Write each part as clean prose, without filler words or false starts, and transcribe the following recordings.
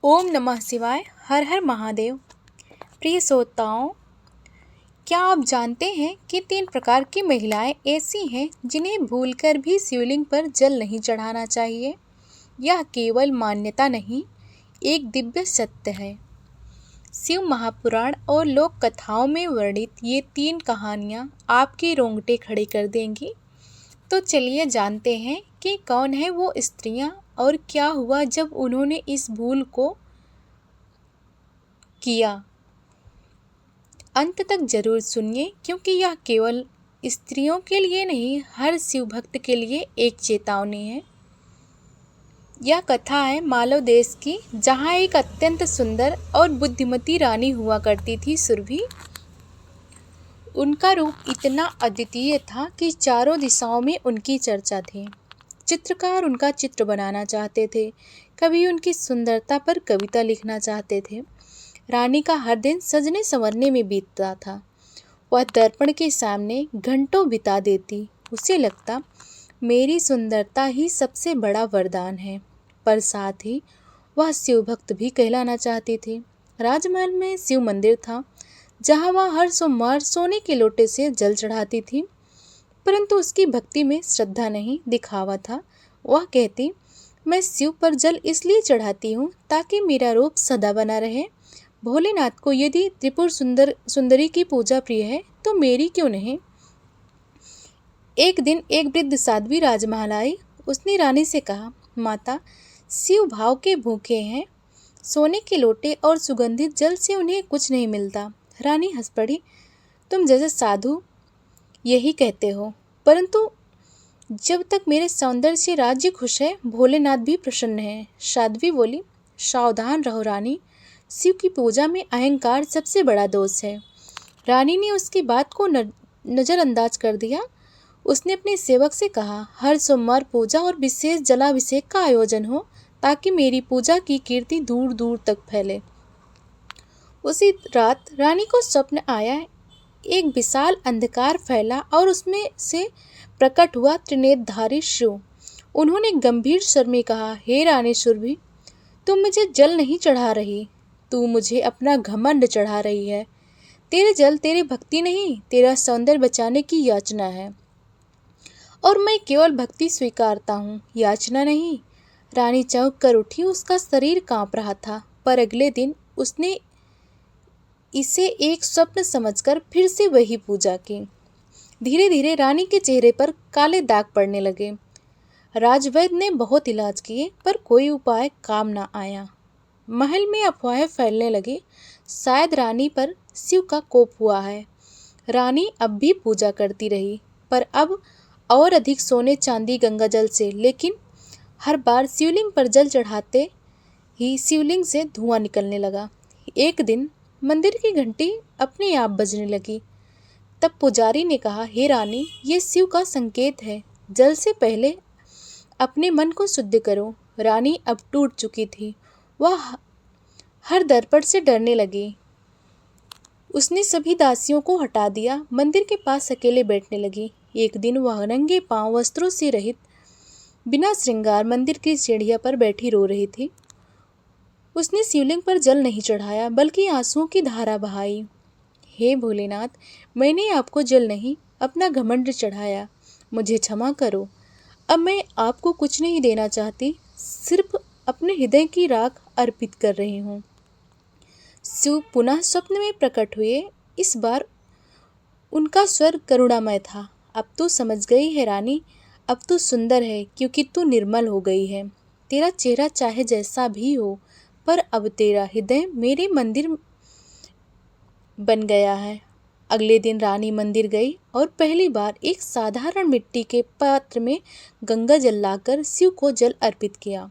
ओम नमः शिवाय। हर हर महादेव। प्रिय श्रोताओं, क्या आप जानते हैं कि 3 प्रकार की महिलाएं ऐसी हैं जिन्हें भूलकर भी शिवलिंग पर जल नहीं चढ़ाना चाहिए। यह केवल मान्यता नहीं, एक दिव्य सत्य है। शिव महापुराण और लोक कथाओं में वर्णित ये 3 कहानियाँ आपके रोंगटे खड़े कर देंगी। तो चलिए जानते हैं कि कौन है वो स्त्रियां और क्या हुआ जब उन्होंने इस भूल को किया। अंत तक जरूर सुनिए, क्योंकि यह केवल स्त्रियों के लिए नहीं, हर शिव भक्त के लिए एक चेतावनी है। यह कथा है मालव देश की, जहाँ एक अत्यंत सुंदर और बुद्धिमती रानी हुआ करती थी, सुरभि। उनका रूप इतना अद्वितीय था कि चारों दिशाओं में उनकी चर्चा थी। चित्रकार उनका चित्र बनाना चाहते थे, कभी उनकी सुंदरता पर कविता लिखना चाहते थे। रानी का हर दिन सजने संवरने में बीतता था। वह दर्पण के सामने घंटों बिता देती। उसे लगता, मेरी सुंदरता ही सबसे बड़ा वरदान है। पर साथ ही वह शिव भक्त भी कहलाना चाहती थी। राजमहल में शिव मंदिर था, जहाँ वह हर सोमवार सोने के लोटे से जल चढ़ाती थी। परंतु उसकी भक्ति में श्रद्धा नहीं, दिखावा था। वह कहती, मैं शिव पर जल इसलिए चढ़ाती हूँ ताकि मेरा रूप सदा बना रहे। भोलेनाथ को यदि त्रिपुर सुंदरी की पूजा प्रिय है, तो मेरी क्यों नहीं। एक दिन एक वृद्ध साध्वी राजमहल आई। उसने रानी से कहा, माता, शिव भाव के भूखे हैं। सोने के लोटे और सुगंधित जल से उन्हें कुछ नहीं मिलता। रानी हंस पड़ी, तुम जैसे साधु यही कहते हो, परंतु जब तक मेरे सौंदर्य से राज्य खुश है, भोलेनाथ भी प्रसन्न है। साध्वी बोली, सावधान रहो रानी, शिव की पूजा में अहंकार सबसे बड़ा दोष है। रानी ने उसकी बात को नज़रअंदाज कर दिया। उसने अपने सेवक से कहा, हर सोमवार पूजा और विशेष जलाभिषेक का आयोजन हो, ताकि मेरी पूजा की कीर्ति दूर दूर तक फैले। उसी रात रानी को स्वप्न आया। एक विशाल अंधकार फैला और उसमें से प्रकट हुआ त्रिनेत्रधारी शिव। उन्होंने गंभीर स्वर में कहा, हे रानी सुरभि, तुम मुझे जल नहीं चढ़ा रही, तू मुझे अपना घमंड चढ़ा रही है। तेरे जल तेरी भक्ति नहीं, तेरा सौंदर्य बचाने की याचना है, और मैं केवल भक्ति स्वीकारता हूँ, याचना नहीं। रानी चौंक कर उठी। उसका शरीर कांप रहा था, पर अगले दिन उसने इसे एक स्वप्न समझकर फिर से वही पूजा की। धीरे धीरे रानी के चेहरे पर काले दाग पड़ने लगे। राजवैद्य ने बहुत इलाज किए, पर कोई उपाय काम न आया। महल में अफवाहें फैलने लगी, शायद रानी पर शिव का कोप हुआ है। रानी अब भी पूजा करती रही, पर अब और अधिक सोने चांदी गंगा जल से। लेकिन हर बार शिवलिंग पर जल चढ़ाते ही शिवलिंग से धुआं निकलने लगा। एक दिन मंदिर की घंटी अपने आप बजने लगी। तब पुजारी ने कहा, हे रानी, ये शिव का संकेत है, जल से पहले अपने मन को शुद्ध करो। रानी अब टूट चुकी थी। वह हर दर्पण से डरने लगी। उसने सभी दासियों को हटा दिया, मंदिर के पास अकेले बैठने लगी। एक दिन वह नंगे पांव, वस्त्रों से रहित, बिना श्रृंगार मंदिर की सीढ़ियां पर बैठी रो रही थी। उसने शिवलिंग पर जल नहीं चढ़ाया, बल्कि आंसुओं की धारा बहाई। हे भोलेनाथ, मैंने आपको जल नहीं, अपना घमंड चढ़ाया, मुझे क्षमा करो। अब मैं आपको कुछ नहीं देना चाहती, सिर्फ अपने हृदय की राख अर्पित कर रही हूँ। शिव पुनः स्वप्न में प्रकट हुए। इस बार उनका स्वर करुणामय था। अब तू समझ गई है रानी, अब तू सुंदर है, क्योंकि तू निर्मल हो गई है। तेरा चेहरा चाहे जैसा भी हो, पर अब तेरा हृदय मेरे मंदिर बन गया है। अगले दिन रानी मंदिर गई और पहली बार एक साधारण मिट्टी के पात्र में गंगा जल लाकर शिव को जल अर्पित किया।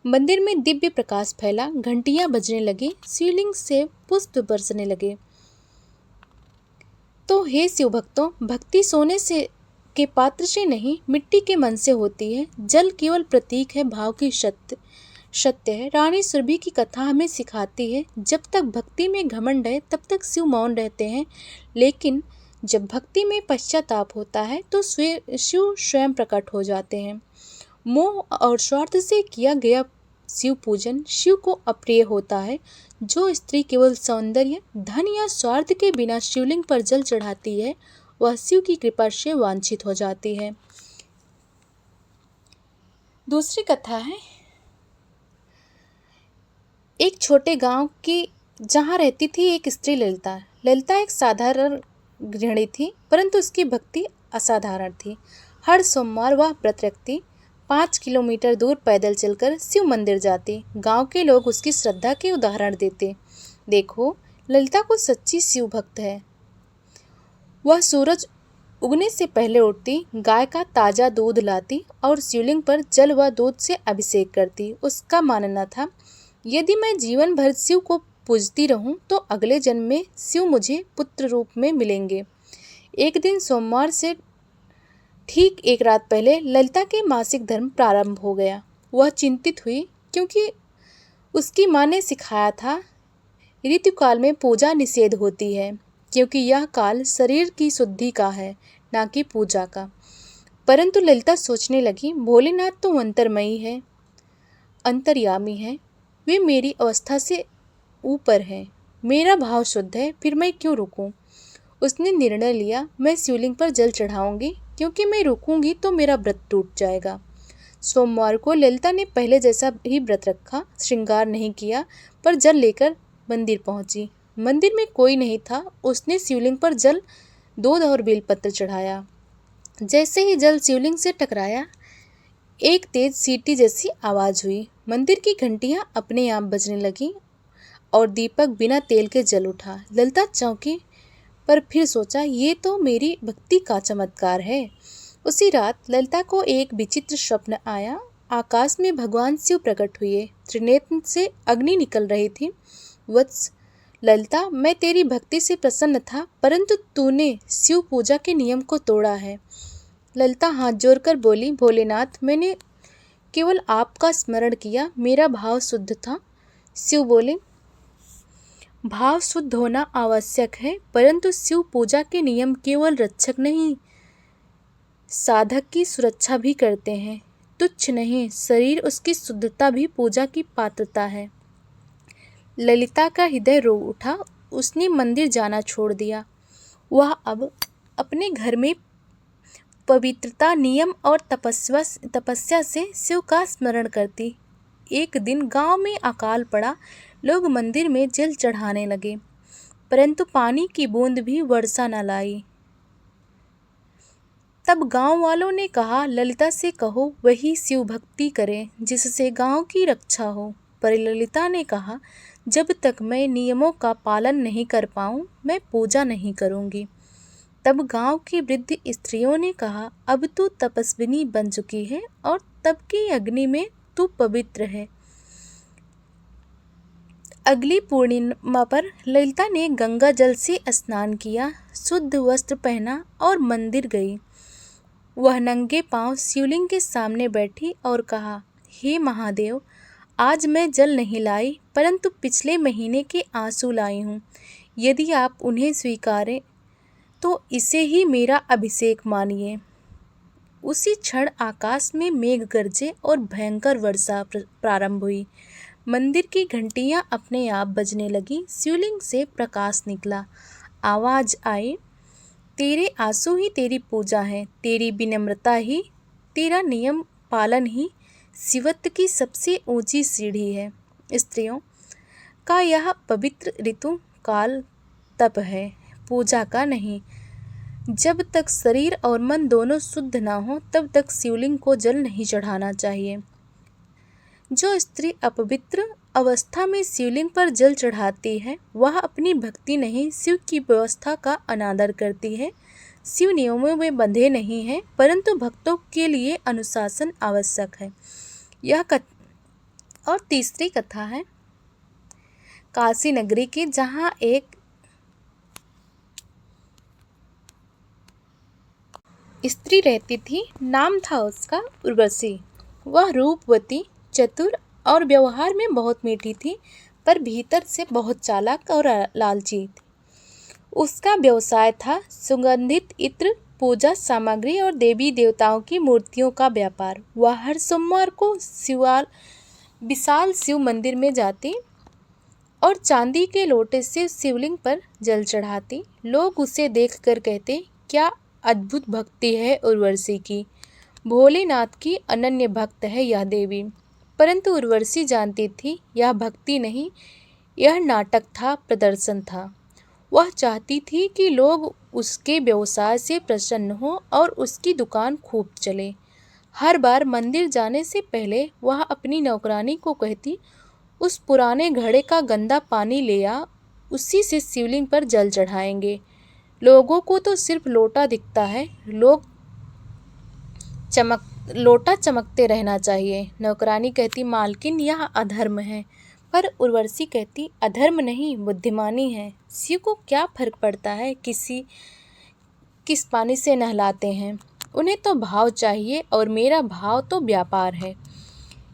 मंदिर में दिव्य प्रकाश फैला, घंटियां बजने लगी, शिवलिंग से पुष्प बरसने लगे। तो हे शिव भक्तों, भक्ति सोने से के पात्र से नहीं, मिट्टी के मन से होती है। जल केवल प्रतीक है, भाव की सत्य है। रानी सुरभि की कथा हमें सिखाती है, जब तक भक्ति में घमंड है, तब तक शिव मौन रहते हैं, लेकिन जब भक्ति में पश्चाताप होता है, तो शिव स्वयं प्रकट हो जाते हैं। मोह और स्वार्थ से किया गया शिव पूजन शिव को अप्रिय होता है। जो स्त्री केवल सौंदर्य, धन या स्वार्थ के बिना शिवलिंग पर जल चढ़ाती है, वह शिव की कृपा से वांछित हो जाती है। दूसरी कथा है, एक छोटे गांव की जहां रहती थी एक स्त्री ललिता। ललिता एक साधारण गृहिणी थी, परंतु उसकी भक्ति असाधारण थी। हर सोमवार वह व्रत रखती, 5 किलोमीटर दूर पैदल चलकर शिव मंदिर जाती। गांव के लोग उसकी श्रद्धा के उदाहरण देते। देखो, ललिता को सच्ची शिव भक्त है। वह सूरज उगने से पहले उठती, गाय का ताजा दूध लाती और शिवलिंग पर जल व दूध से अभिषेक करती। उसका मानना था, यदि मैं जीवन भर शिव को पूजती रहूं तो अगले जन्म में शिव मुझे पुत्र रूप में मिलेंगे। एक दिन सोमवार से ठीक एक रात पहले ललिता के मासिक धर्म प्रारंभ हो गया। वह चिंतित हुई, क्योंकि उसकी माँ ने सिखाया था ऋतुकाल में पूजा निषेध होती है, क्योंकि यह काल शरीर की शुद्धि का है, ना कि पूजा का। परंतु ललिता सोचने लगी, भोलेनाथ तो अंतर्मयी है, अंतर्यामी है, वे मेरी अवस्था से ऊपर है। मेरा भाव शुद्ध है, फिर मैं क्यों रुकूं? उसने निर्णय लिया, मैं शिवलिंग पर जल चढ़ाऊंगी, क्योंकि मैं रुकूंगी तो मेरा व्रत टूट जाएगा। सोमवार को ललिता ने पहले जैसा ही व्रत रखा, श्रृंगार नहीं किया, पर जल लेकर मंदिर पहुंची। मंदिर में कोई नहीं था। उसने शिवलिंग पर जल, दूध और बेलपत्र चढ़ाया। जैसे ही जल शिवलिंग से टकराया, एक तेज सीटी जैसी आवाज हुई। मंदिर की घंटियां अपने आप बजने लगी और दीपक बिना तेल के जल उठा। ललिता चौंकी, पर फिर सोचा, ये तो मेरी भक्ति का चमत्कार है। उसी रात ललिता को एक विचित्र स्वप्न आया। आकाश में भगवान शिव प्रकट हुए। त्रिनेत्र से अग्नि निकल रही थी। वत्स ललिता, मैं तेरी भक्ति से प्रसन्न था, परंतु तूने शिव पूजा के नियम को तोड़ा है। ललिता हाथ जोड़कर बोली, भोलेनाथ, मैंने केवल आपका स्मरण किया, मेरा भाव शुद्ध था। शिव बोले, भाव शुद्ध होना आवश्यक है, परंतु शिव पूजा के नियम केवल रक्षक नहीं, साधक की सुरक्षा भी करते हैं। तुच्छ नहीं, शरीर उसकी शुद्धता भी पूजा की पात्रता है। ललिता का हृदय रो उठा। उसने मंदिर जाना छोड़ दिया। वह अब अपने घर में पवित्रता, नियम और तपस्या से शिव का स्मरण करती। एक दिन गांव में अकाल पड़ा। लोग मंदिर में जल चढ़ाने लगे, परंतु पानी की बूंद भी वर्षा न लाई। तब गांव वालों ने कहा, ललिता से कहो वही शिव भक्ति करे, जिससे गांव की रक्षा हो। पर ललिता ने कहा, जब तक मैं नियमों का पालन नहीं कर पाऊं, मैं पूजा नहीं करूंगी। तब गांव की वृद्ध स्त्रियों ने कहा, अब तू तपस्विनी बन चुकी है और तब की अग्नि में तू पवित्र है। अगली पूर्णिमा पर ललिता ने गंगा जल से स्नान किया, शुद्ध वस्त्र पहना और मंदिर गई। वह नंगे पांव शिवलिंग के सामने बैठी और कहा, हे महादेव, आज मैं जल नहीं लाई, परंतु पिछले महीने के आंसू लाई हूँ। यदि आप उन्हें स्वीकारें तो इसे ही मेरा अभिषेक मानिए। उसी क्षण आकाश में मेघ गरजे और भयंकर वर्षा प्रारंभ हुई। मंदिर की घंटियां अपने आप बजने लगी। शिवलिंग से प्रकाश निकला। आवाज आई, तेरे आंसू ही तेरी पूजा है, तेरी विनम्रता ही, तेरा नियम पालन ही शिवत्व की सबसे ऊंची सीढ़ी है। स्त्रियों का यह पवित्र ऋतु काल तप है, पूजा का नहीं। जब तक शरीर और मन दोनों शुद्ध ना हो, तब तक शिवलिंग को जल नहीं चढ़ाना चाहिए। जो स्त्री अपवित्र अवस्था में शिवलिंग पर जल चढ़ाती है, वह अपनी भक्ति नहीं, शिव की व्यवस्था का अनादर करती है। शिव नियमों में बंधे नहीं हैं, परंतु भक्तों के लिए अनुशासन आवश्यक है। यह और तीसरी कथा है काशी नगरी की, जहाँ एक स्त्री रहती थी। नाम था उसका उर्वशी। वह रूपवती, चतुर और व्यवहार में बहुत मीठी थी, पर भीतर से बहुत चालाक और लालची थी। उसका व्यवसाय था सुगंधित इत्र, पूजा सामग्री और देवी देवताओं की मूर्तियों का व्यापार। वह हर सोमवार को विशाल शिव मंदिर में जाती और चांदी के लोटे से शिवलिंग पर जल चढ़ाती। लोग उसे देखकर कहते, क्या अद्भुत भक्ति है उर्वशी की, भोलेनाथ की अनन्य भक्त है यह देवी। परंतु उर्वशी जानती थी यह भक्ति नहीं, यह नाटक था, प्रदर्शन था। वह चाहती थी कि लोग उसके व्यवसाय से प्रसन्न हों और उसकी दुकान खूब चले। हर बार मंदिर जाने से पहले वह अपनी नौकरानी को कहती, उस पुराने घड़े का गंदा पानी ले आ, उसी से शिवलिंग पर जल चढ़ाएंगे। लोगों को तो सिर्फ लोटा दिखता है, लोटा चमकते रहना चाहिए। नौकरानी कहती, मालकिन यह अधर्म है। पर उर्वशी कहती, अधर्म नहीं, बुद्धिमानी है। शिव को क्या फर्क पड़ता है किस पानी से नहलाते हैं, उन्हें तो भाव चाहिए और मेरा भाव तो व्यापार है।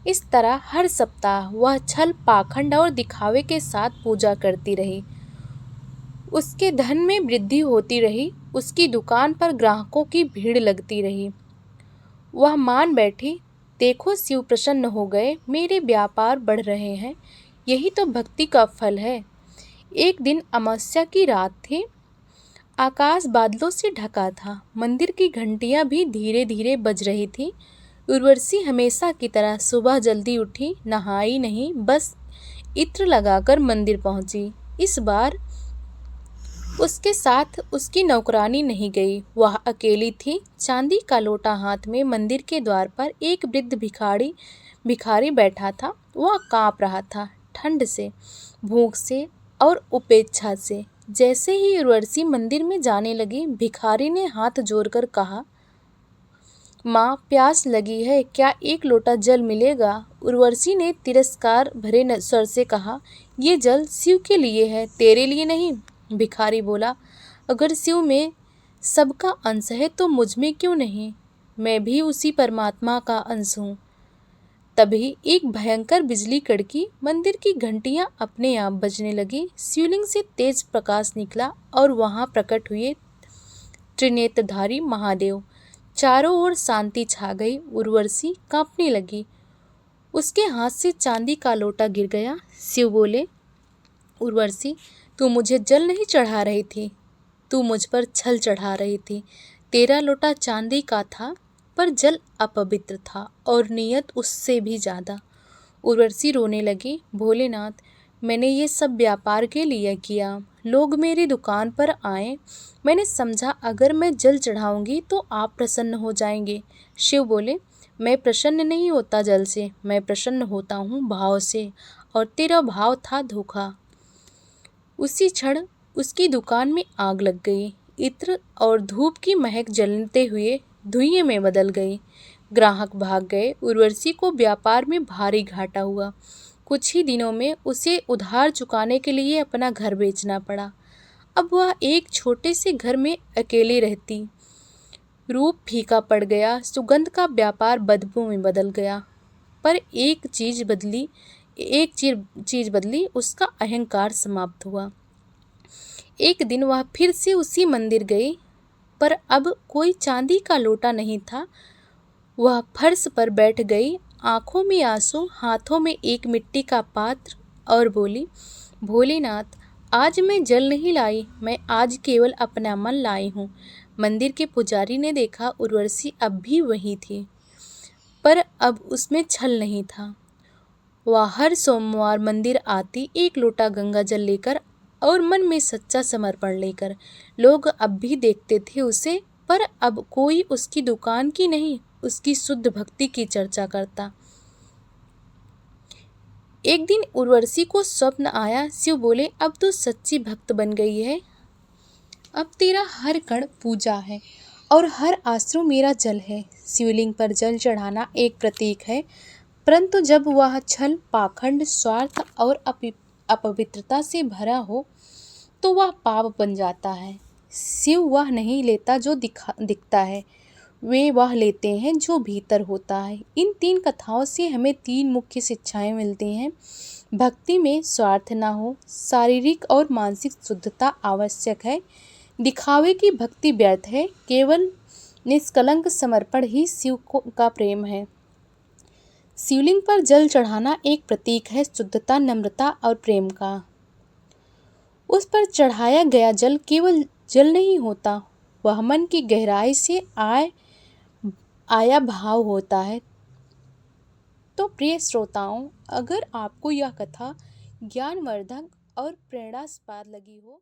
इस तरह हर सप्ताह वह छल, पाखंड और दिखावे के साथ पूजा करती रही। उसके धन में वृद्धि होती रही, उसकी दुकान पर ग्राहकों की भीड़ लगती रही। वह मान बैठी, देखो शिव प्रसन्न हो गए, मेरे व्यापार बढ़ रहे हैं, यही तो भक्ति का फल है। एक दिन अमावस्या की रात थी, आकाश बादलों से ढका था, मंदिर की घंटियां भी धीरे धीरे बज रही थी। उर्वशी हमेशा की तरह सुबह जल्दी उठी, नहाई नहीं, बस इत्र लगाकर मंदिर पहुंची। इस बार उसके साथ उसकी नौकरानी नहीं गई, वह अकेली थी। चांदी का लोटा हाथ में मंदिर के द्वार पर एक वृद्ध भिखारी बैठा था। वह कांप रहा था, ठंड से, भूख से और उपेक्षा से। जैसे ही उर्वशी मंदिर में जाने लगी, भिखारी ने हाथ जोड़कर कहा, माँ प्यास लगी है, क्या एक लोटा जल मिलेगा? उर्वशी ने तिरस्कार भरे स्वर से कहा, ये जल शिव के लिए है, तेरे लिए नहीं। भिखारी बोला, अगर शिव में सबका अंश है तो मुझ में क्यों नहीं? मैं भी उसी परमात्मा का अंश हूँ। तभी एक भयंकर बिजली कड़की, मंदिर की घंटियां अपने आप बजने लगी, शिवलिंग से तेज प्रकाश निकला और वहां प्रकट हुए त्रिनेत्रधारी महादेव। चारों ओर शांति छा गई। उर्वशी कांपने लगी, उसके हाथ से चांदी का लोटा गिर गया। शिव बोले, उर्वशी, तू मुझे जल नहीं चढ़ा रही थी, तू मुझ पर छल चढ़ा रही थी। तेरा लोटा चांदी का था पर जल अपवित्र था और नियत उससे भी ज़्यादा। उर्वशी रोने लगी, भोलेनाथ, मैंने ये सब व्यापार के लिए किया, लोग मेरी दुकान पर आए, मैंने समझा अगर मैं जल चढ़ाऊंगी तो आप प्रसन्न हो जाएंगे। शिव बोले, मैं प्रसन्न नहीं होता जल से, मैं प्रसन्न होता हूँ भाव से, और तेरा भाव था धोखा। उसी क्षण उसकी दुकान में आग लग गई। इत्र और धूप की महक जलते हुए धुएं में बदल गई। ग्राहक भाग गए। उर्वशी को व्यापार में भारी घाटा हुआ। कुछ ही दिनों में उसे उधार चुकाने के लिए अपना घर बेचना पड़ा। अब वह एक छोटे से घर में अकेली रहती। रूप फीका पड़ गया, सुगंध का व्यापार बदबू में बदल गया। पर एक चीज बदली, उसका अहंकार समाप्त हुआ। एक दिन वह फिर से उसी मंदिर गई, पर अब कोई चांदी का लोटा नहीं था। वह फर्श पर बैठ गई, आंखों में आंसू, हाथों में एक मिट्टी का पात्र, और बोली, भोलेनाथ, आज मैं जल नहीं लाई, मैं आज केवल अपना मन लाई हूँ। मंदिर के पुजारी ने देखा, उर्वशी अब भी वही थी, पर अब उसमें छल नहीं था। वह हर सोमवार मंदिर आती, एक लोटा गंगा जल लेकर और मन में सच्चा समर्पण लेकर। लोग अब भी देखते थे उसे, पर अब कोई उसकी दुकान की नहीं, उसकी शुद्ध भक्ति की चर्चा करता। एक दिन उर्वशी को स्वप्न आया। शिव बोले, अब तो सच्ची भक्त बन गई है, अब तेरा हर कण पूजा है और हर आंसू मेरा जल है। शिवलिंग पर जल चढ़ाना एक प्रतीक है, परंतु जब वह छल, पाखंड, स्वार्थ और अपवित्रता से भरा हो तो वह पाप बन जाता है। शिव वह नहीं लेता जो दिखता है, वे वह लेते हैं जो भीतर होता है। इन 3 कथाओं से हमें 3 मुख्य शिक्षाएं मिलती हैं। भक्ति में स्वार्थ ना हो, शारीरिक और मानसिक शुद्धता आवश्यक है, दिखावे की भक्ति व्यर्थ है, केवल निष्कलंक समर्पण ही शिव का प्रेम है। शिवलिंग पर जल चढ़ाना एक प्रतीक है शुद्धता, नम्रता और प्रेम का। उस पर चढ़ाया गया जल केवल जल नहीं होता, वह मन की गहराई से आया भाव होता है। तो प्रिय श्रोताओं, अगर आपको यह कथा ज्ञानवर्धक और प्रेरणास्पद लगी हो